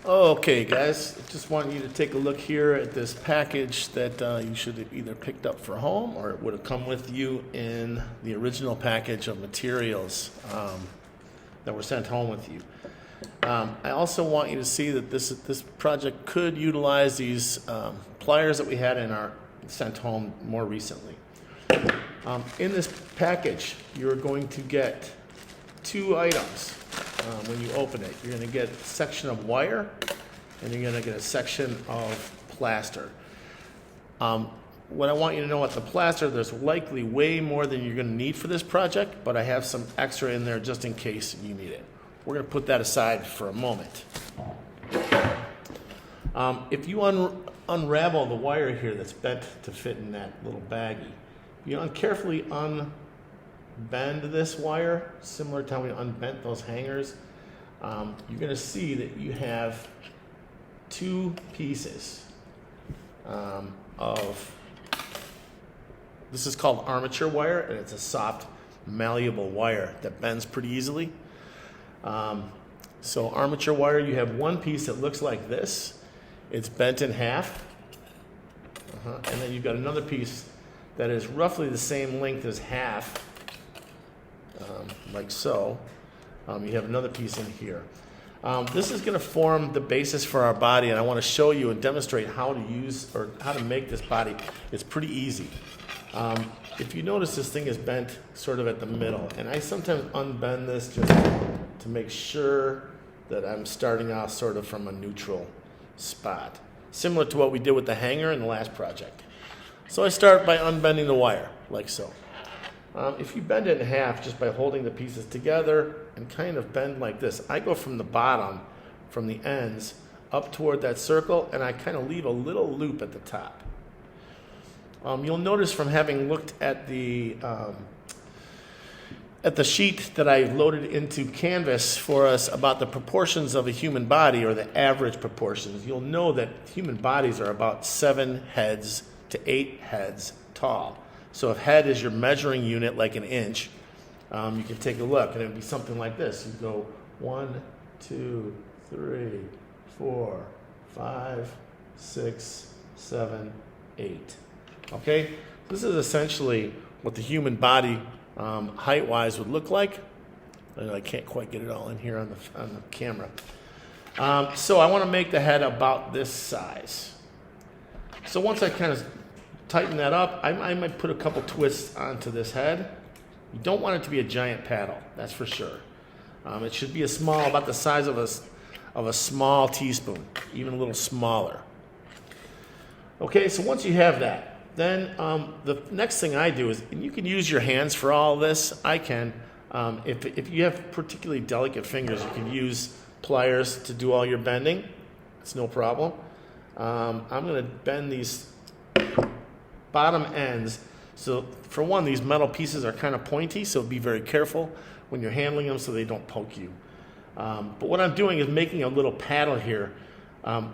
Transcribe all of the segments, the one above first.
Okay, guys, just want you to take a look here at this package that you should have either picked up for home or it would have come with you in the original package of materials that were sent home with you. I also want you to see that this project could utilize these pliers that we had in our sent home more recently. In this package, you're going to get two items. When you open it, you're going to get a section of wire and you're going to get a section of plaster. What I want you to know about the plaster, there's likely way more than you're going to need for this project, but I have some extra in there just in case you need it. We're going to put that aside for a moment. If you unravel the wire here that's bent to fit in that little baggie, you carefully unbend this wire, similar to how we unbent those hangers, you're going to see that you have two pieces of, this is called armature wire, and it's a soft, malleable wire that bends pretty easily. So armature wire, you have one piece that looks like this. It's bent in half. And then you've got another piece that is roughly the same length as half, like so. You have another piece in here. This is going to form the basis for our body, and I want to show you and demonstrate how to use or how to make this body. It's pretty easy. If you notice, this thing is bent sort of at the middle, and I sometimes unbend this just to make sure that I'm starting off sort of from a neutral spot, similar to what we did with the hanger in the last project. So I start by unbending the wire, like so. If you bend it in half just by holding the pieces together and kind of bend like this, I go from the bottom, from the ends, up toward that circle, and I kind of leave a little loop at the top. You'll notice from having looked at the sheet that I loaded into Canvas for us about the proportions of a human body, or the average proportions, you'll know that human bodies are about 7 heads to 8 heads tall. So if head is your measuring unit, like an inch, you can take a look, and it would be something like this. You go 1, 2, 3, 4, 5, 6, 7, 8. Okay? This is essentially what the human body height-wise would look like. I can't quite get it all in here on the camera. So I want to make the head about this size. So once I kind of tighten that up, I might put a couple twists onto this head. You don't want it to be a giant paddle, that's for sure. It should be about the size of a small teaspoon, even a little smaller. Okay, so once you have that, then the next thing I do is, and you can use your hands for all this. I can. If you have particularly delicate fingers, you can use pliers to do all your bending. It's no problem. I'm going to bend these bottom ends. So for one, these metal pieces are kind of pointy, so be very careful when you're handling them so they don't poke you. But what I'm doing is making a little paddle here,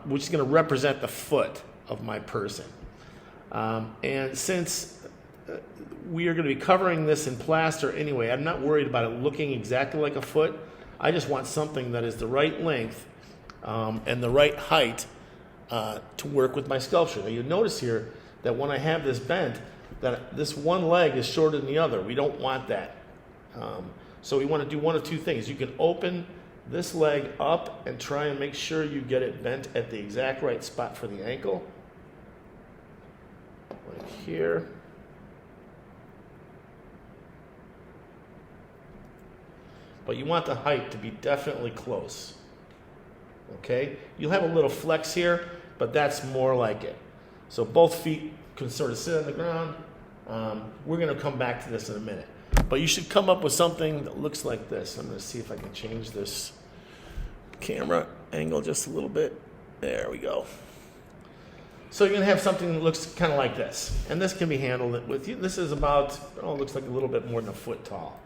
which is going to represent the foot of my person. And since we are going to be covering this in plaster anyway, I'm not worried about it looking exactly like a foot. I just want something that is the right length and the right height to work with my sculpture. Now, you'll notice here that when I have this bent, that this one leg is shorter than the other. We don't want that. So we want to do one of two things. You can open this leg up and try and make sure you get it bent at the exact right spot for the ankle. Right here. But you want the height to be definitely close. Okay? You'll have a little flex here, but that's more like it. So both feet can sort of sit on the ground. We're going to come back to this in a minute. But you should come up with something that looks like this. I'm going to see if I can change this camera angle just a little bit. There we go. So you're going to have something that looks kind of like this. And this can be handled with you. This is about, looks like a little bit more than a foot tall.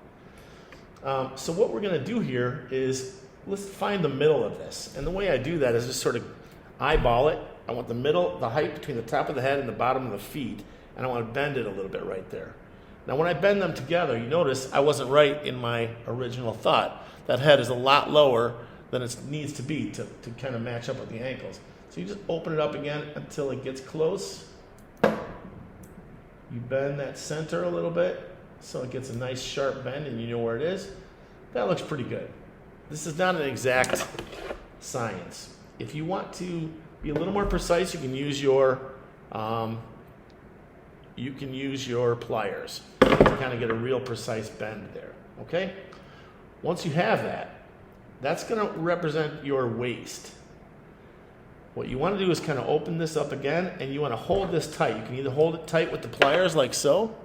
So what we're going to do here is, let's find the middle of this. And the way I do that is just sort of eyeball it. I want the middle, the height between the top of the head and the bottom of the feet. And I want to bend it a little bit right there. Now when I bend them together, you notice I wasn't right in my original thought. That head is a lot lower than it needs to be to kind of match up with the ankles. So you just open it up again until it gets close. You bend that center a little bit so it gets a nice sharp bend and you know where it is. That looks pretty good. This is not an exact science. If you want to be a little more precise, you can use your pliers to kind of get a real precise bend there. Okay? Once you have that, that's going to represent your waist. What you want to do is kind of open this up again, and you want to hold this tight. You can either hold it tight with the pliers like so,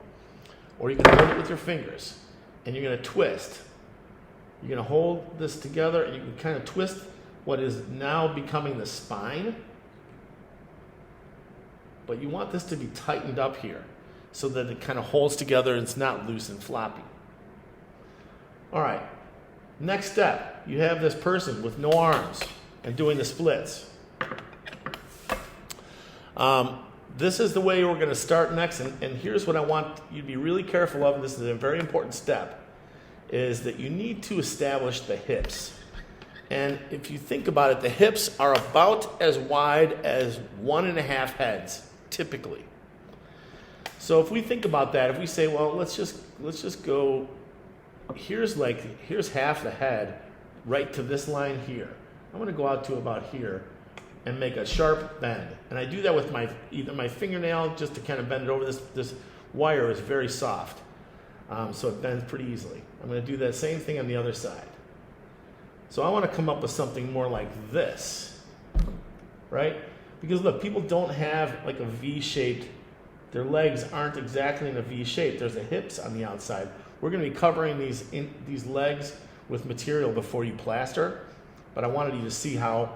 or you can hold it with your fingers, and you're going to twist. You're going to hold this together, and you can kind of twist what is now becoming the spine. But you want this to be tightened up here so that it kind of holds together and it's not loose and floppy. All right, next step. You have this person with no arms and doing the splits. This is the way we're going to start next, and here's what I want you to be really careful of, and this is a very important step, is that you need to establish the hips. And if you think about it, the hips are about as wide as 1.5 heads, typically. So if we think about that, if we say, well, let's just go, here's half the head right to this line here. I'm going to go out to about here and make a sharp bend. And I do that with either my fingernail just to kind of bend it over. This wire is very soft, so it bends pretty easily. I'm going to do that same thing on the other side. So I want to come up with something more like this, right? Because look, people don't have like a V-shaped, their legs aren't exactly in a V shape. There's the hips on the outside. We're going to be covering these legs with material before you plaster, but I wanted you to see how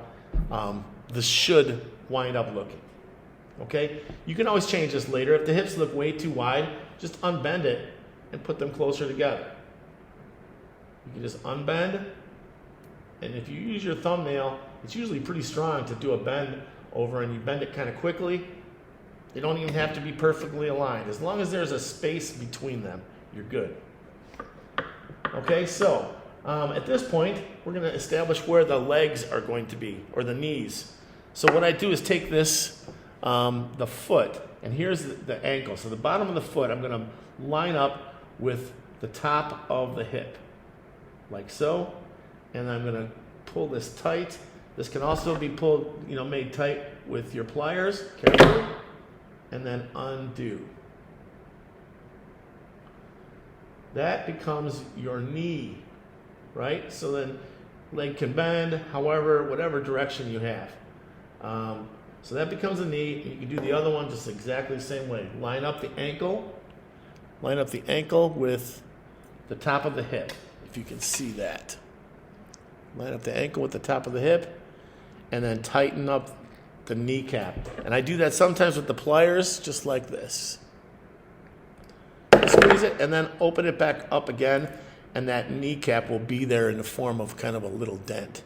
this should wind up looking. Okay? You can always change this later. If the hips look way too wide, just unbend it and put them closer together. You can just unbend, and if you use your thumbnail, it's usually pretty strong to do a bend over, and you bend it kind of quickly. They don't even have to be perfectly aligned. As long as there's a space between them, you're good. Okay, so at this point, we're going to establish where the legs are going to be, or the knees. So what I do is take this, the foot, and here's the ankle. So the bottom of the foot, I'm going to line up with the top of the hip, like so. And I'm going to pull this tight. This can also be pulled, made tight with your pliers, carefully, and then undo. That becomes your knee, right? So then leg can bend, whatever direction you have. So that becomes a knee. You can do the other one just exactly the same way. Line up the ankle with the top of the hip, if you can see that. Line up the ankle with the top of the hip, and then tighten up the kneecap. And I do that sometimes with the pliers, just like this. Squeeze it, and then open it back up again, and that kneecap will be there in the form of kind of a little dent,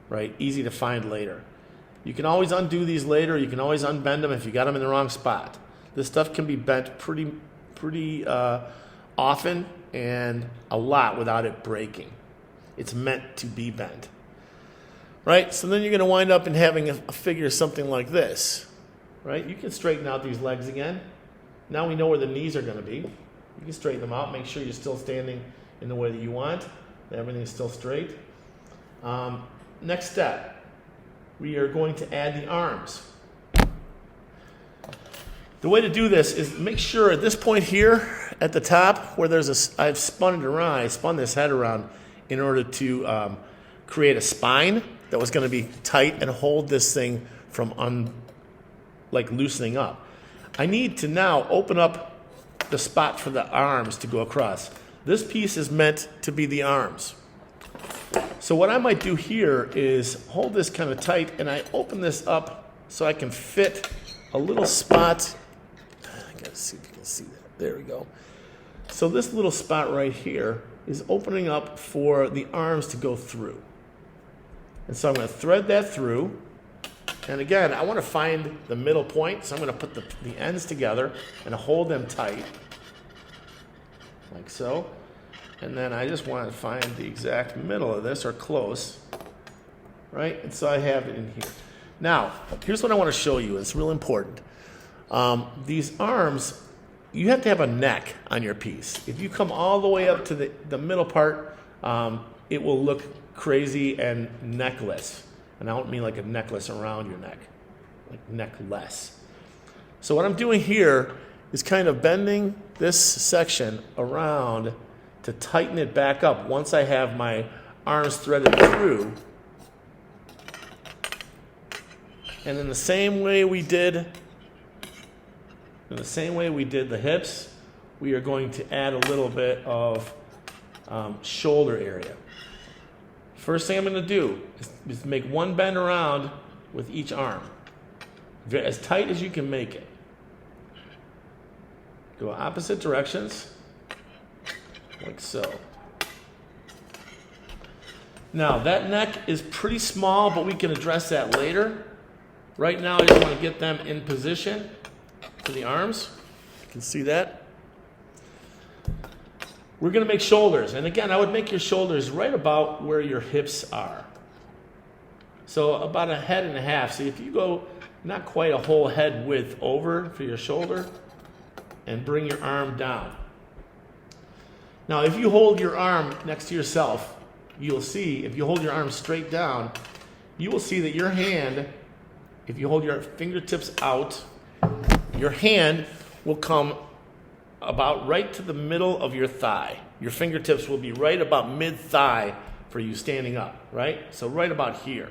right? Easy to find later. You can always undo these later. You can always unbend them if you got them in the wrong spot. This stuff can be bent pretty often and a lot without it breaking. It's meant to be bent, right? So then you're going to wind up in having a figure something like this, right? You can straighten out these legs again. Now we know where the knees are going to be. You can straighten them out. Make sure you're still standing in the way that you want, that everything's still straight. Next step, we are going to add the arms. The way to do this is make sure at this point here at the top where I've spun it around, I spun this head around in order to create a spine that was going to be tight and hold this thing from loosening up. I need to now open up the spot for the arms to go across. This piece is meant to be the arms. So what I might do here is hold this kind of tight, and I open this up so I can fit a little spot. I gotta see if you can see that. There we go. So this little spot right here is opening up for the arms to go through. And so I'm going to thread that through. And again, I want to find the middle point, so I'm going to put the ends together and hold them tight, like so. And then I just want to find the exact middle of this, or close. right? And so I have it in here. Now, here's what I want to show you. It's real important. These arms, you have to have a neck on your piece. If you come all the way up to the middle part, it will look crazy and neckless. And I don't mean like a necklace around your neck, like neckless. So what I'm doing here is kind of bending this section around to tighten it back up once I have my arms threaded through. And in the same way we did the hips, we are going to add a little bit of shoulder area. First thing I'm going to do is make one bend around with each arm, as tight as you can make it. Go opposite directions, like so. Now that neck is pretty small, but we can address that later. Right now I just want to get them in position for the arms. You can see that. We're going to make shoulders. And again, I would make your shoulders right about where your hips are. So about a head and a half. So if you go not quite a whole head width over for your shoulder and bring your arm down. Now if you hold your arm next to yourself, you'll see, if you hold your arm straight down, you will see that your hand, if you hold your fingertips out, your hand will come about right to the middle of your thigh. Your fingertips will be right about mid-thigh for you standing up, right? So right about here.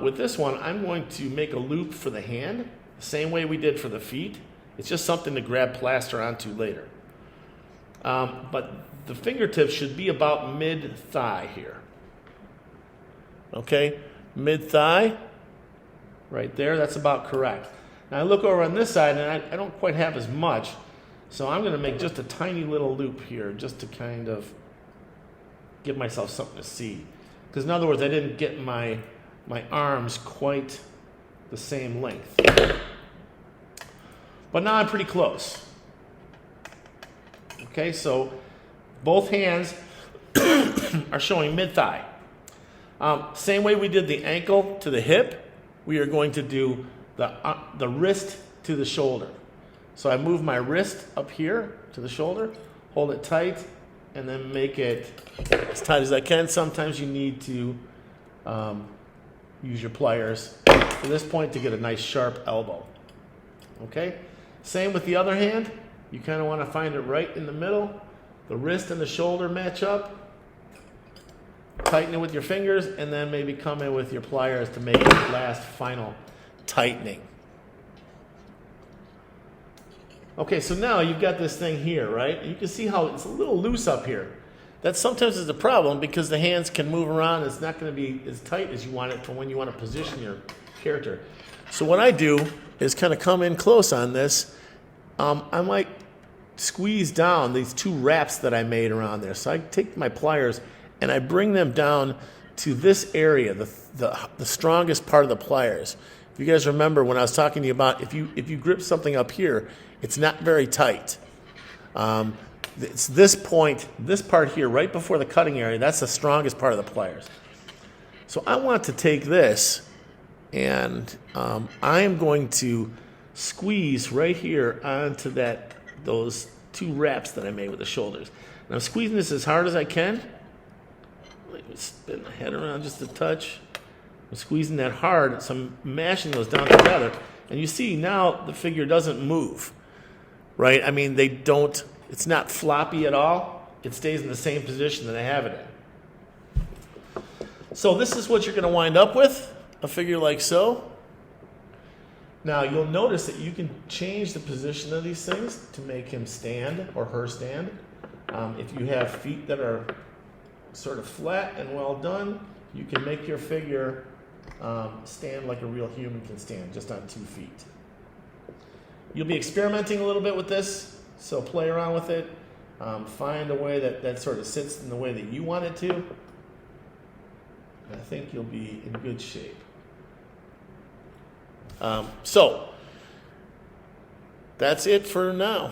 With this one, I'm going to make a loop for the hand, the same way we did for the feet. It's just something to grab plaster onto later. But the fingertips should be about mid-thigh here. Okay? Mid-thigh, right there, that's about correct. Now I look over on this side and I don't quite have as much, so I'm going to make just a tiny little loop here just to kind of give myself something to see. Because in other words, I didn't get my arms quite the same length. But now I'm pretty close. Okay, so both hands are showing mid-thigh. Same way we did the ankle to the hip, we are going to do the wrist to the shoulder. So I move my wrist up here to the shoulder, hold it tight, and then make it as tight as I can. Sometimes you need to use your pliers to this point to get a nice sharp elbow. Okay? Same with the other hand. You kind of want to find it right in the middle. The wrist and the shoulder match up. Tighten it with your fingers, and then maybe come in with your pliers to make the last final tightening. Okay, so now you've got this thing here, right? You can see how it's a little loose up here. That sometimes is a problem because the hands can move around. It's not going to be as tight as you want it for when you want to position your character. So what I do is kind of come in close on this. I might squeeze down these two wraps that I made around there. So I take my pliers and I bring them down to this area, the strongest part of the pliers. If you guys remember when I was talking to you about if you grip something up here, it's not very tight. It's this point, this part here, right before the cutting area, that's the strongest part of the pliers. So I want to take this and I am going to squeeze right here onto those two wraps that I made with the shoulders. And I'm squeezing this as hard as I can. Let me spin the head around just a touch. I'm squeezing that hard, so I'm mashing those down together. And you see now the figure doesn't move, right? I mean, it's not floppy at all. It stays in the same position that I have it in. So this is what you're going to wind up with, a figure like so. Now you'll notice that you can change the position of these things to make him stand or her stand. If you have feet that are sort of flat and well done, you can make your figure stand like a real human can stand, just on 2 feet. You'll be experimenting a little bit with this, so play around with it. Find a way that sort of sits in the way that you want it to. And I think you'll be in good shape. So that's it for now.